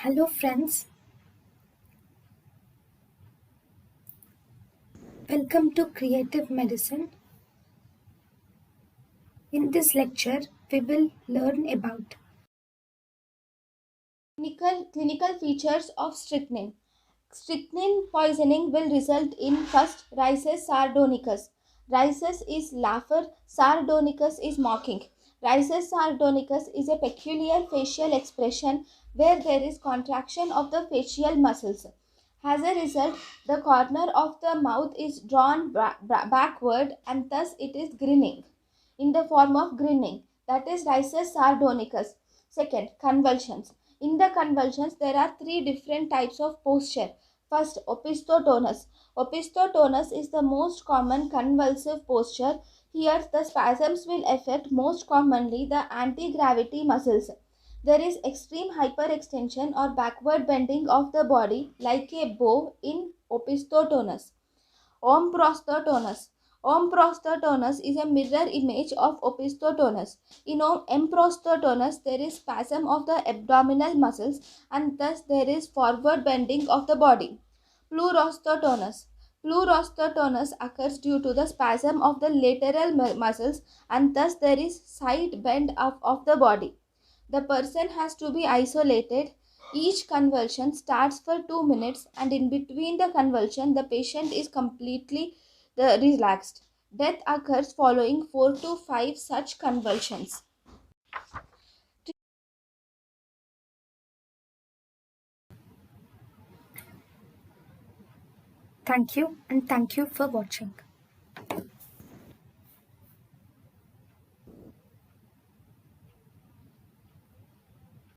Hello, friends. Welcome to Creative Medicine. In this lecture, we will learn about Clinical features of strychnine. Strychnine poisoning will result in first rhizus sardonicus. Rhizus is laugher, sardonicus is mocking. Rhizus sardonicus is a peculiar facial expression where there is contraction of the facial muscles. As a result, the corner of the mouth is drawn backward and thus it is grinning in the form of grinning. That is rhizus sardonicus. Second, convulsions. In the convulsions, there are three different types of posture. First, opisthotonus. Opisthotonus is the most common convulsive posture. Here, the spasms will affect most commonly the anti-gravity muscles. There is extreme hyperextension or backward bending of the body like a bow in opisthotonus. Emprosthotonus. Emprosthotonus is a mirror image of opisthotonus. In emprosthotonus, there is spasm of the abdominal muscles and thus there is forward bending of the body. Pleurosthotonus. Pleurosthotonus occurs due to the spasm of the lateral muscles and thus there is side bend of the body. The person has to be isolated. Each convulsion starts for 2 minutes and in between the convulsion the patient is completely relaxed. Death occurs following 4 to 5 such convulsions. thank you and thank you for watching.